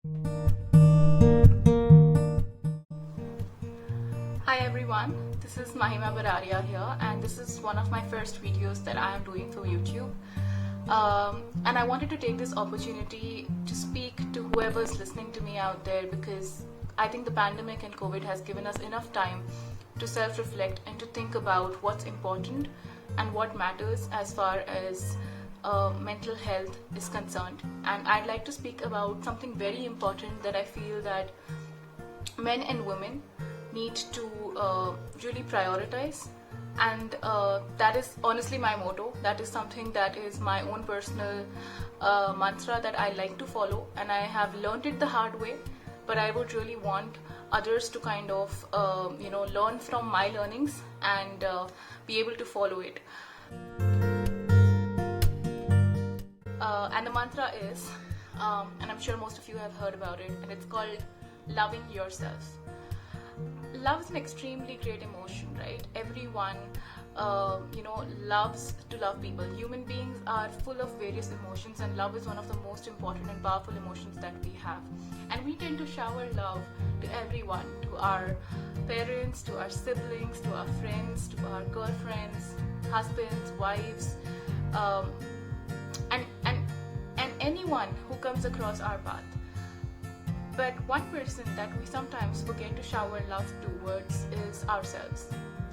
Hi everyone, this is Mahima Bararia here, and this is one of my first videos that I am doing for YouTube. And I wanted to take this opportunity to speak to whoever's listening to me out there, because I think the pandemic and COVID has given us enough time to self-reflect and to think about what's important and what matters as far as mental health is concerned. And I'd like to speak about something very important that I feel that men and women need to really prioritize, and that is honestly my motto. That is something that is my own personal mantra that I like to follow, and I have learned it the hard way, but I would really want others to kind of learn from my learnings and be able to follow it. And the mantra is, and I'm sure most of you have heard about it, and it's called loving yourself. Love is an extremely great emotion, right? Everyone loves to love people. Human beings are full of various emotions, and love is one of the most important and powerful emotions that we have. And we tend to shower love to everyone, to our parents, to our siblings, to our friends, to our girlfriends, husbands, wives, and anyone who comes across our path. But one person that we sometimes forget to shower love towards is ourselves,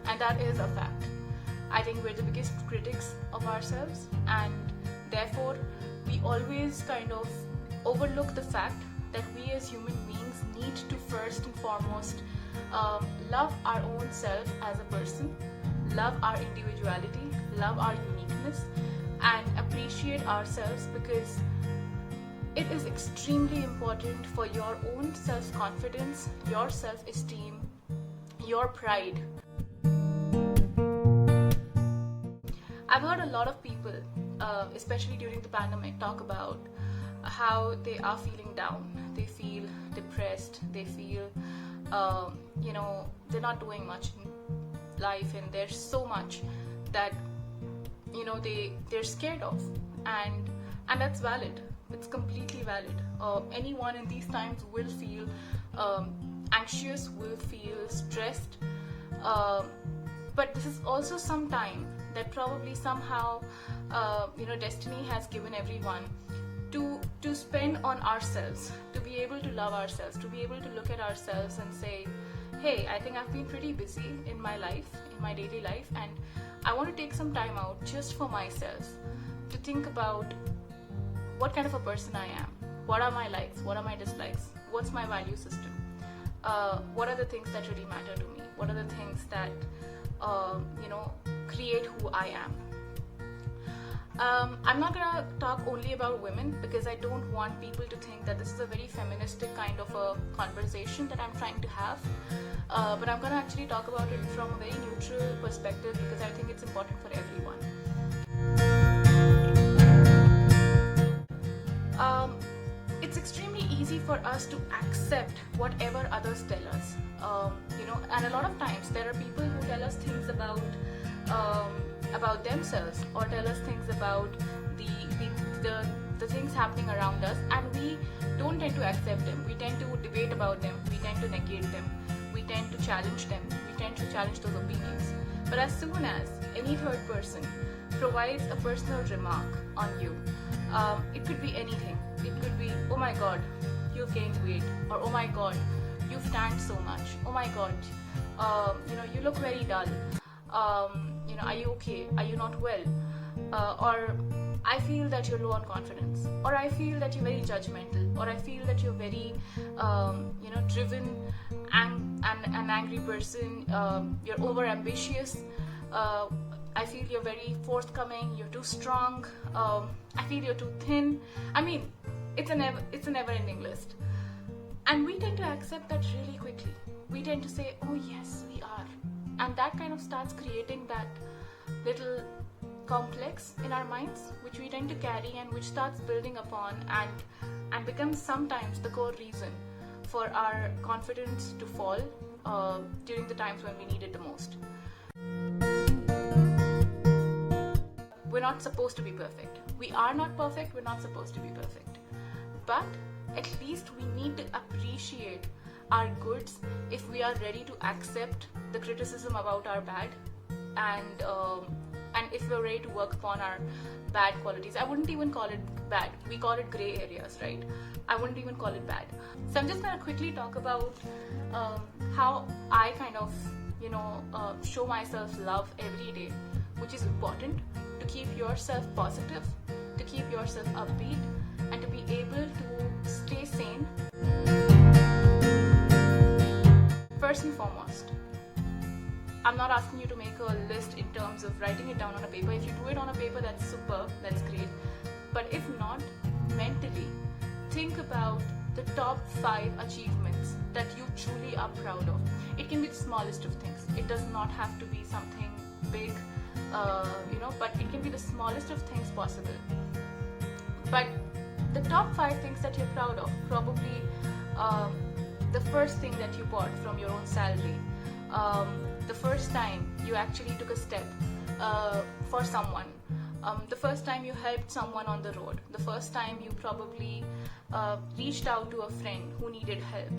and that is a fact. I think we're the biggest critics of ourselves, and therefore we always kind of overlook the fact that we as human beings need to first and foremost love our own self as a person, love our individuality, love our uniqueness, and appreciate ourselves, because it is extremely important for your own self-confidence, your self-esteem, your pride. I've heard a lot of people, especially during the pandemic, talk about how they are feeling down. They feel depressed. They feel, they're not doing much in life, and there's so much that they're scared of, and that's valid. It's completely valid. Anyone in these times will feel anxious, will feel stressed, but this is also some time that probably somehow destiny has given everyone to spend on ourselves, to be able to love ourselves, to be able to look at ourselves and say, hey, I think I've been pretty busy in my life, in my daily life, and I want to take some time out just for myself to think about what kind of a person I am, what are my likes, what are my dislikes, what's my value system, what are the things that really matter to me, what are the things that create who I am. I'm not gonna talk only about women, because I don't want people to think that this is a very feministic kind of a conversation that I'm trying to have, but I'm gonna actually talk about it from a very neutral perspective, because I think it's important for everyone. It's extremely easy for us to accept whatever others tell us, and a lot of times there are people who tell us things about themselves, or tell us things about the things happening around us, and we don't tend to accept them. We tend to debate about them, we tend to negate them, we tend to challenge them, we tend to challenge those opinions. But as soon as any third person provides a personal remark on you, it could be anything. It could be, oh my god, you've gained weight, or oh my god, you've tanned so much, oh my god, you look very dull, are you okay, are you not well, or I feel that you're low on confidence, or I feel that you're very judgmental, or I feel that you're very driven and an angry person, you're over ambitious, I feel you're very forthcoming, you're too strong, I feel you're too thin. I mean, it's a never-ending list. And we tend to accept that really quickly. We tend to say, oh yes, we are. And that kind of starts creating that little complex in our minds, which we tend to carry and which starts building upon and becomes sometimes the core reason for our confidence to fall during the times when we need it the most. We're not supposed to be perfect. We are not perfect, we're not supposed to be perfect. But at least we need to appreciate our goods if we are ready to accept the criticism about our bad, and if we're ready to work upon our bad qualities. I wouldn't even call it bad. We call it gray areas, right? I wouldn't even call it bad. So I'm just going to quickly talk about how I kind of, show myself love every day, which is important to keep yourself positive, to keep yourself upbeat, and to be able to stay sane. First and foremost, I'm not asking you to make a list in terms of writing it down on a paper. If you do it on a paper, that's superb, that's great. But if not, mentally, think about the top 5 achievements that you truly are proud of. It can be the smallest of things. It does not have to be something big, but it can be the smallest of things possible. But the top 5 things that you're proud of, probably the first thing that you bought from your own salary, the first time you actually took a step for someone, the first time you helped someone on the road, the first time you probably reached out to a friend who needed help,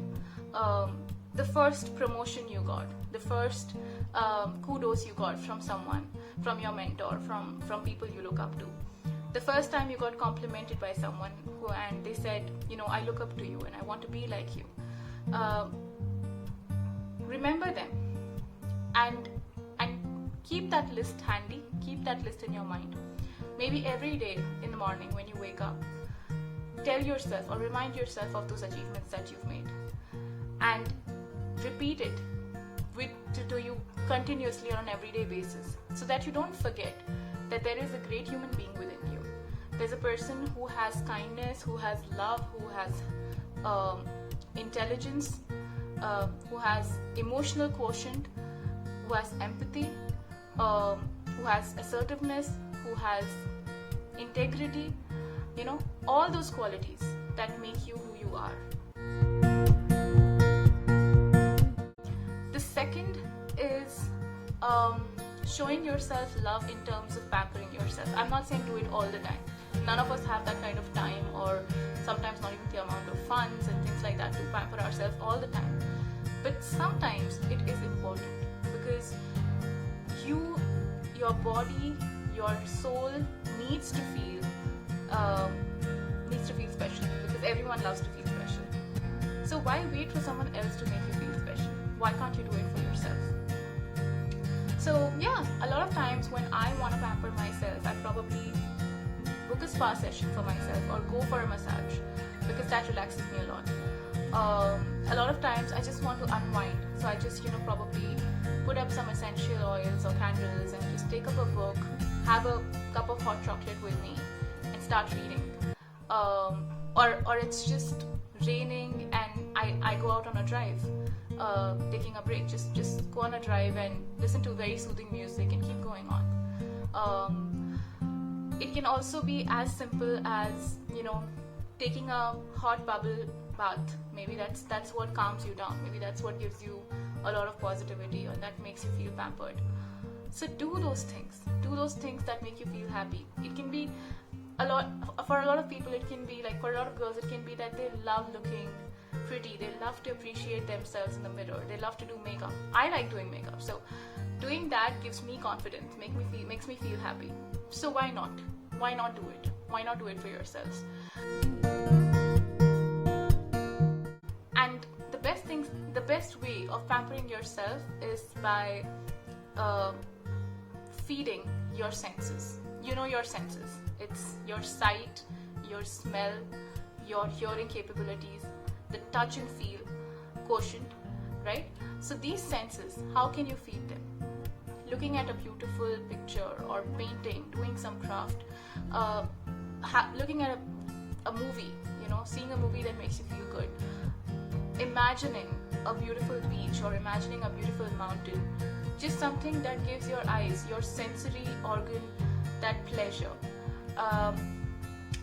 the first promotion you got, the first kudos you got from someone, from your mentor, from people you look up to, the first time you got complimented by someone and they said, I look up to you and I want to be like you. Remember them and keep that list handy, keep that list in your mind. Maybe every day in the morning when you wake up, tell yourself or remind yourself of those achievements that you've made and repeat it to you continuously on an everyday basis, so that you don't forget that there is a great human being within you. There's a person who has kindness, who has love, who has intelligence, who has emotional quotient, who has empathy, who has assertiveness, who has integrity, all those qualities that make you who you are. The second is showing yourself love in terms of pampering yourself. I'm not saying do it all the time. None of us have that kind of time, or sometimes not even the amount of funds and things like that to pamper ourselves all the time. But sometimes it is important, because your body, your soul needs to feel special, because everyone loves to feel special. So why wait for someone else to make you feel special? Why can't you do it for yourself? So yeah, a lot of times when I want to pamper myself, I probably book a spa session for myself or go for a massage, because that relaxes me a lot. A lot of times I just want to unwind, so I just probably put up some essential oils or candles and just take up a book, have a cup of hot chocolate with me and start reading. Or it's just raining and I go out on a drive, taking a break, just go on a drive and listen to very soothing music and keep going on. It can also be as simple as taking a hot bubble bath. Maybe that's what calms you down. Maybe that's what gives you a lot of positivity, or that makes you feel pampered. So do those things. Do those things that make you feel happy. It can be for a lot of people, it can be like, for a lot of girls, it can be that they love looking pretty. They love to appreciate themselves in the mirror. They love to do makeup. I like doing makeup. So doing that gives me confidence, makes me feel happy. So why not? Why not do it? Why not do it for yourselves? And the best way of pampering yourself is by feeding your senses. Your senses. It's your sight, your smell, your hearing capabilities, the touch and feel quotient, right? So these senses, how can you feed them? Looking at a beautiful picture or painting, doing some craft, looking at a movie, seeing a movie that makes you feel good, imagining a beautiful beach or imagining a beautiful mountain, just something that gives your eyes, your sensory organ, that pleasure.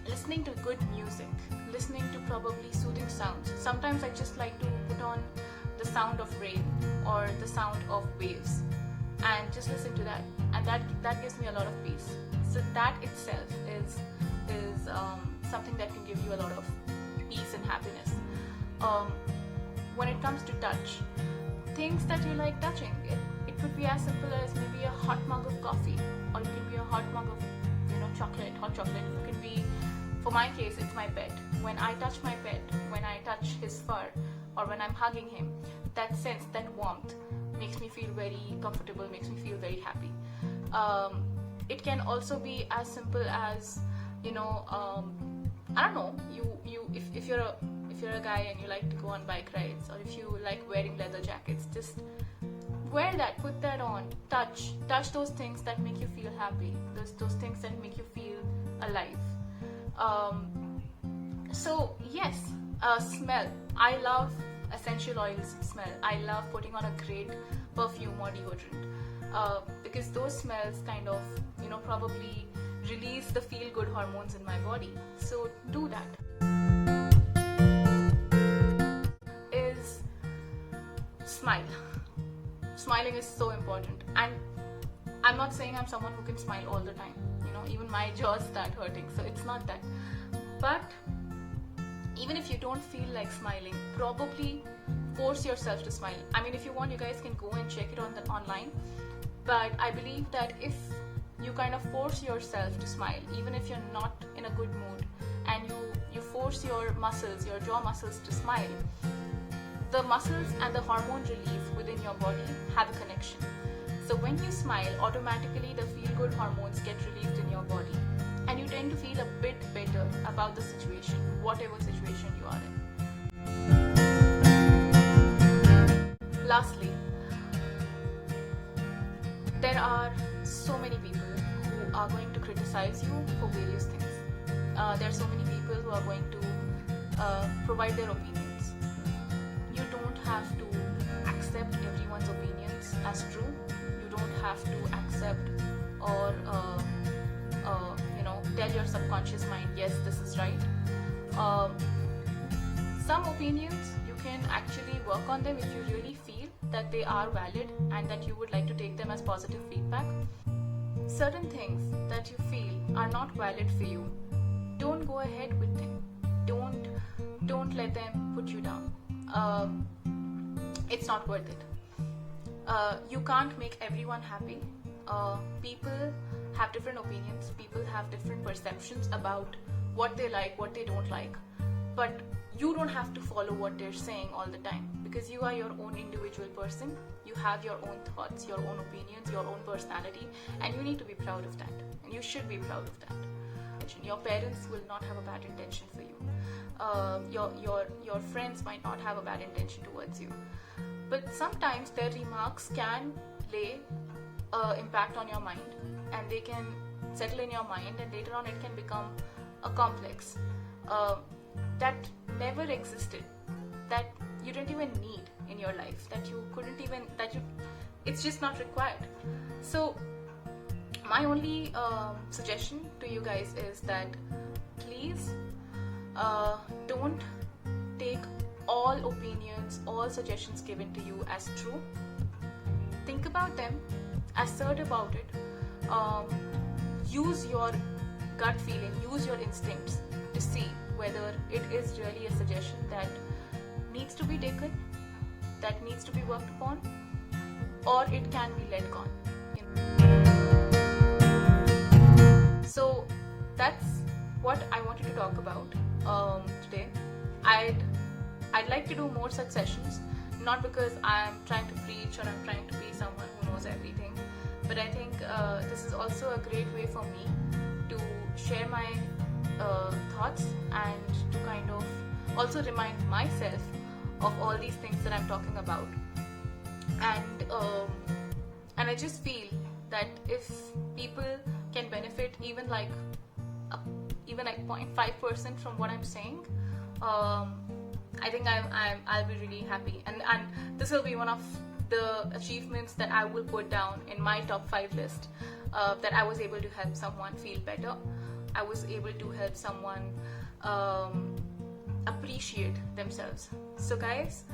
Listening to good music, listening to probably soothing sounds. Sometimes I just like to put on the sound of rain or the sound of waves and just listen to that, and that gives me a lot of peace. So that itself is something that can give you a lot of peace and happiness. When it comes to touch, things that you like touching, it could be as simple as maybe a hot mug of coffee, or it can be a hot mug of chocolate, hot chocolate. It can be, for my case, it's my pet. When I touch my pet, when I touch his fur, or when I'm hugging him, that sense, that warmth makes me feel very comfortable, makes me feel very happy. It can also be as simple as, I don't know, if you're a guy and you like to go on bike rides, or if you like wearing leather jackets, just wear that, put that on, touch those things that make you feel happy, those things that make you feel alive. So yes, smell. I love essential oils smell. I love putting on a great perfume or deodorant, because those smells kind of probably release the feel good hormones in my body. So do that. Is smile. Smiling is so important, and I'm not saying I'm someone who can smile all the time. Even my jaws start hurting, so it's not that. But even if you don't feel like smiling, probably force yourself to smile. I mean, if you want, you guys can go and check it online. But I believe that if you kind of force yourself to smile, even if you're not in a good mood, and you force your muscles, your jaw muscles to smile, the muscles and the hormone release within your body have a connection. So when you smile, automatically the feel-good hormones get released in your body, and you tend to feel a bit better about the situation, whatever situation you are in. Lastly, there are so many people who are going to criticize you for various things. There are so many people who are going to provide their opinions. You don't have to accept everyone's opinions as true. You don't have to accept or tell your subconscious mind, yes, this is right. Some opinions, you can actually work on them if you really feel that they are valid and that you would like to take them as positive feedback. Certain things that you feel are not valid for you, don't go ahead with them. Don't let them put you down. It's not worth it. You can't make everyone happy. People have different opinions. People have different perceptions about what they like, what they don't like. But you don't have to follow what they're saying all the time, because you are your own individual person. You have your own thoughts, your own opinions, your own personality, and you need to be proud of that. And you should be proud of that. Your parents will not have a bad intention for you. Your friends might not have a bad intention towards you. But sometimes their remarks can lay impact on your mind, and they can settle in your mind, and later on it can become a complex that never existed, that you didn't even need in your life, that you couldn't even, it's just not required. So my only suggestion to you guys is that please don't take all opinions, all suggestions given to you as true. Think about them, assert about it, use your gut feeling, use your instincts to see whether it is really a suggestion that needs to be taken, that needs to be worked upon, or it can be let go. So that's what I wanted to talk about today. I'd like to do more such sessions, not because I'm trying to preach or I'm trying to be someone who knows everything, but I think this is also a great way for me to share my thoughts and to kind of also remind myself of all these things that I'm talking about. And I just feel that if people can benefit even like 0.5% from what I'm saying, I think I'll be really happy, and this will be one of the achievements that I will put down in my top 5 list, that I was able to help someone feel better. I was able to help someone appreciate themselves. So guys,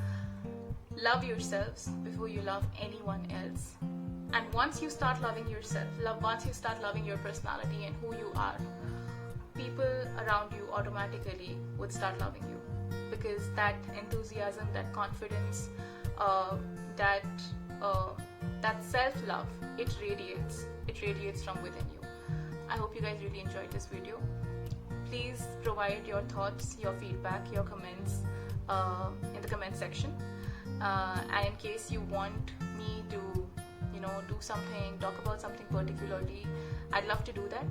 love yourselves before you love anyone else. And once you start loving yourself, once you start loving your personality and who you are, people around you automatically would start loving you, because that enthusiasm, that confidence, that that self-love, it radiates from within you. I hope you guys really enjoyed this video. Please provide your thoughts, your feedback, your comments in the comment section. And in case you want me to, do something, talk about something particularly, I'd love to do that.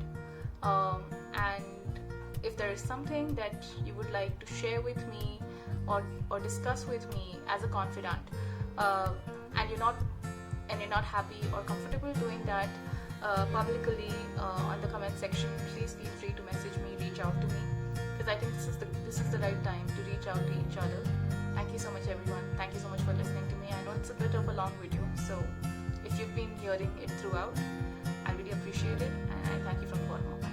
And if there is something that you would like to share with me or discuss with me as a confidant, and you're not happy or comfortable doing that publicly on the comment section, please feel free to message me, reach out to me, because I think this is the right time to reach out to each other. Thank you so much, everyone. Thank you so much for listening to me. I know it's a bit of a long video, so if you've been hearing it throughout, I really appreciate it, and I thank you from the bottom of my heart.